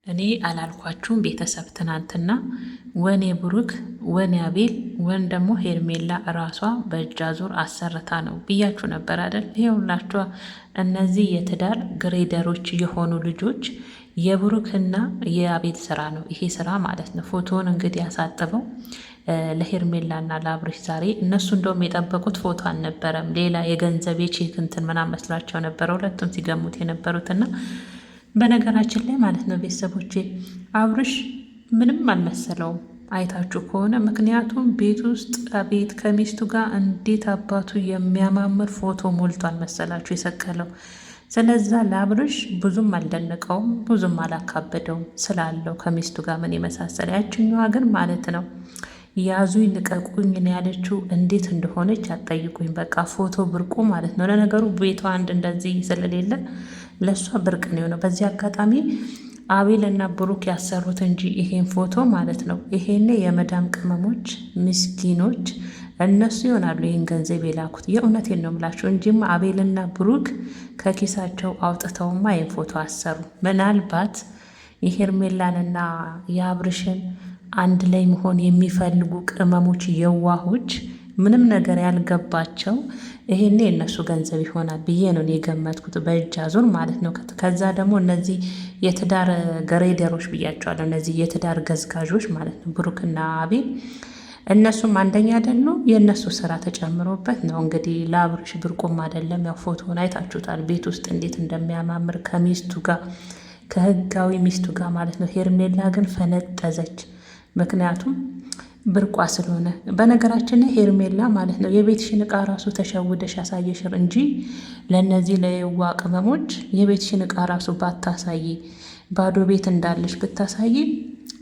እኔ አላልኳችሁም ቤተሰብ ትናንትና ወኔ ብሩክ ወኔ አቤል ወን ደግሞ ሄርሜላ እራሷ በእጅ አዙር አሰርታ ነው ብያችሁ ነበር አይደል? ይኸውላችኋ እነዚህ የትዳር ግሬደሮች የሆኑ ልጆች የብሩክና የአቤል ስራ ነው ይሄ ስራ ማለት ነው። ፎቶውን እንግዲህ ያሳጥበው ለሄርሜላና ለአብርሽ ዛሬ እነሱ እንደውም የጠበቁት ፎቶ አልነበረም፣ ሌላ የገንዘብ የቼክ እንትን ምናምን መስሏቸው ነበረ ሁለቱም ሲገሙት የነበሩትና በነገራችን ላይ ማለት ነው ቤተሰቦቼ አብርሽ ምንም አልመሰለውም አይታችሁ ከሆነ ምክንያቱም ቤት ውስጥ ቤት ከሚስቱ ጋር እንዴት አባቱ የሚያማምር ፎቶ ሞልቶ አልመሰላችሁ የሰቀለው። ስለዛ ለአብርሽ ብዙም አልደነቀውም፣ ብዙም አላካበደውም ስላለው ከሚስቱ ጋር ምን የመሳሰለ። ያችኛዋ ግን ማለት ነው ያዙኝ ልቀቁኝ ነው ያለችው። እንዴት እንደሆነች አትጠይቁኝ። በቃ ፎቶ ብርቁ ማለት ነው። ለነገሩ ቤቷ አንድ እንደዚህ ስለሌለ ለእሷ ብርቅ ነው የሆነው። በዚህ አጋጣሚ አቤል እና ብሩክ ያሰሩት እንጂ ይሄን ፎቶ ማለት ነው ይሄኔ የመዳም ቅመሞች ምስኪኖች እነሱ ይሆናሉ ይህን ገንዘብ የላኩት። የእውነቴን ነው የምላቸው እንጂማ አቤልና ብሩክ ከኪሳቸው አውጥተውማ ይህን ፎቶ አሰሩ። ምናልባት የሄርሜላንና የአብርሽን አንድ ላይ መሆን የሚፈልጉ ቅመሞች የዋሆች ምንም ነገር ያልገባቸው ይሄኔ የእነሱ ገንዘብ ይሆናል ብዬ ነው የገመትኩት፣ በእጅ አዙር ማለት ነው። ከዛ ደግሞ እነዚህ የትዳር ገሬደሮች ብያቸዋለሁ፣ እነዚህ የትዳር ገዝጋዦች ማለት ነው ብሩክና አቤል። እነሱም አንደኛ አይደሉ፣ የእነሱ ስራ ተጨምሮበት ነው እንግዲህ። ለአብርሽ ብርቁም አይደለም። ያው ፎቶውን አይታችሁታል፣ ቤት ውስጥ እንዴት እንደሚያማምር ከሚስቱ ጋር ከህጋዊ ሚስቱ ጋር ማለት ነው። ሄርሜላ ግን ፈነጠዘች፣ ምክንያቱም ብርቋ ስለሆነ። በነገራችን ሄርሜላ ማለት ነው የቤትሽን እቃ ራሱ ተሸውደሽ ያሳየሽር እንጂ ለእነዚህ ለየዋ ቅመሞች የቤትሽን እቃ ራሱ ባታሳይ፣ ባዶ ቤት እንዳለሽ ብታሳይ፣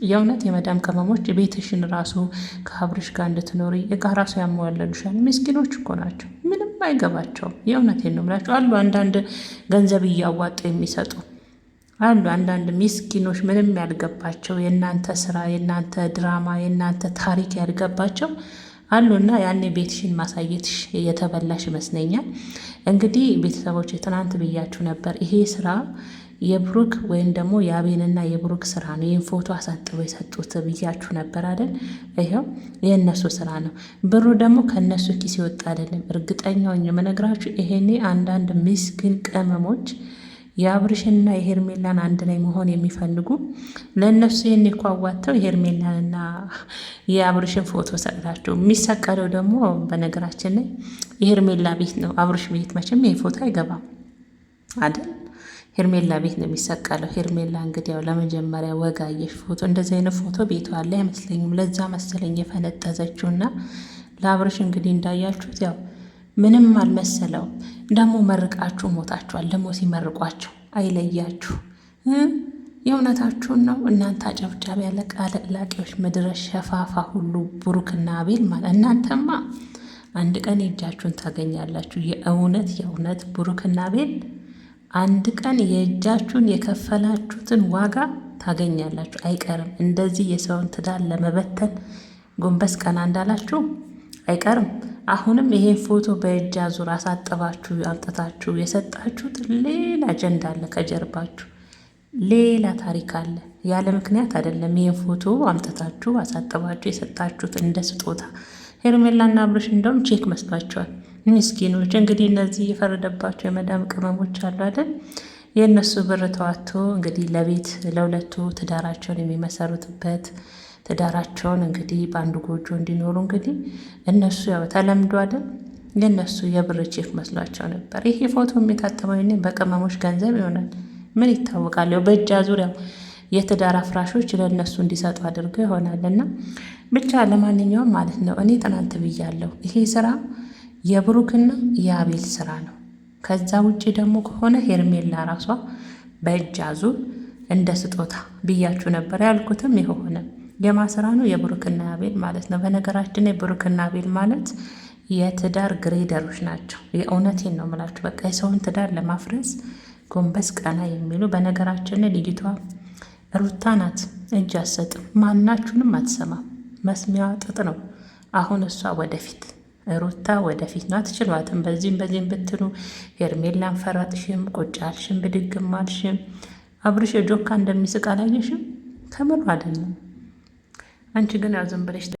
የእውነት የመዳም ቅመሞች ቤትሽን ራሱ ከአብርሽ ጋር እንድትኖሪ እቃ ራሱ ያሟለሉሻል። ምስኪኖች እኮ ናቸው፣ ምንም አይገባቸውም። የእውነቴን ነው የምላቸው። አሉ አንዳንድ ገንዘብ እያዋጡ የሚሰጡ አሉ አንዳንድ ምስኪኖች ምንም ያልገባቸው የእናንተ ስራ የእናንተ ድራማ የእናንተ ታሪክ ያልገባቸው አሉና ያኔ ቤትሽን ማሳየትሽ የተበላሽ ይመስለኛል። እንግዲህ ቤተሰቦች ትናንት ብያችሁ ነበር፣ ይሄ ስራ የብሩክ ወይም ደግሞ የአቤልና የብሩክ ስራ ነው። ይህን ፎቶ አሳጥበው የሰጡት ብያችሁ ነበር አይደል? ይኸው የእነሱ ስራ ነው። ብሩ ደግሞ ከእነሱ ኪስ ይወጣ አይደለም። እርግጠኛው የምነግራችሁ ይሄኔ አንዳንድ ምስኪን ቅመሞች የአብርሽና የሄርሜላን አንድ ላይ መሆን የሚፈልጉ ለእነሱ ይህን እኮ አዋጥተው የሄርሜላንና የአብርሽን ፎቶ ሰጥታቸው የሚሰቀለው ደግሞ በነገራችን ላይ የሄርሜላ ቤት ነው። አብርሽ ቤት መቼም ይህ ፎቶ አይገባም አይደል? ሄርሜላ ቤት ነው የሚሰቀለው። ሄርሜላ እንግዲህ ያው ለመጀመሪያ ወጋየሽ ፎቶ እንደዚህ አይነት ፎቶ ቤቷ አለ አይመስለኝም። ለዛ መሰለኝ የፈነጠዘችውና ለአብርሽ እንግዲህ እንዳያችሁት ያው ምንም አልመሰለው። ደግሞ መርቃችሁ ሞታችኋል። ደግሞ ሲመርቋችሁ አይለያችሁ። የእውነታችሁን ነው እናንተ አጨብጫቢ ያለቃ ለቅላቂዎች፣ ምድረ ሸፋፋ ሁሉ ብሩክና አቤል ማለት እናንተማ አንድ ቀን የእጃችሁን ታገኛላችሁ። የእውነት ብሩክና አቤል አንድ ቀን የእጃችሁን የከፈላችሁትን ዋጋ ታገኛላችሁ፣ አይቀርም። እንደዚህ የሰውን ትዳር ለመበተን ጎንበስ ቀና እንዳላችሁ አይቀርም። አሁንም ይሄን ፎቶ በእጅ አዙር አሳጥባችሁ አምጥታችሁ የሰጣችሁት ሌላ አጀንዳ አለ ከጀርባችሁ፣ ሌላ ታሪክ አለ። ያለ ምክንያት አይደለም። ይሄን ፎቶ አምጥታችሁ አሳጥባችሁ የሰጣችሁት እንደ ስጦታ ሄርሜላና አብርሽ እንደውም ቼክ መስሏቸዋል። ምስኪኖች እንግዲህ እነዚህ የፈረደባቸው የመዳም ቅመሞች አሉ አይደል? የእነሱ ብር ተዋቶ እንግዲህ ለቤት ለሁለቱ ትዳራቸውን የሚመሰርቱበት ትዳራቸውን እንግዲህ በአንዱ ጎጆ እንዲኖሩ እንግዲህ እነሱ ያው ተለምዶ አይደል የእነሱ የብር ቼክ መስሏቸው ነበር። ይሄ ፎቶ የሚታተመው በቅመሞች ገንዘብ ይሆናል። ምን ይታወቃል? ያው በእጅ አዙሪያው የትዳር አፍራሾች ለእነሱ እንዲሰጡ አድርገው ይሆናልና ብቻ ለማንኛውም ማለት ነው እኔ ትናንት ብያለሁ፣ ይሄ ስራ የብሩክና የአቤል ስራ ነው። ከዛ ውጭ ደግሞ ከሆነ ሄርሜላ ራሷ በእጅ አዙር እንደ ስጦታ ብያችሁ ነበር። ያልኩትም የሆነ የማስራ ነው የብሩክና አቤል ማለት ነው። በነገራችን የብሩክና አቤል ማለት የትዳር ግሬደሮች ናቸው። የእውነቴን ነው የምላችሁ። በቃ የሰውን ትዳር ለማፍረስ ጎንበስ ቀና የሚሉ። በነገራችን ልጅቷ ሩታ ናት፣ እጅ አትሰጥም፣ ማናችሁንም አትሰማም። መስሚያዋ ጥጥ ነው። አሁን እሷ ወደፊት ሩታ ወደፊት ነው። አትችሏትም። በዚህም ብትሉ ሄርሜላን ፈራጥሽም ቁጭ አልሽም ብድግም አልሽም አብርሽ የጆካ እንደሚስቅ አላየሽም? ከምሩ አይደለም። አንቺ ግን ያው ዝም ብለሽ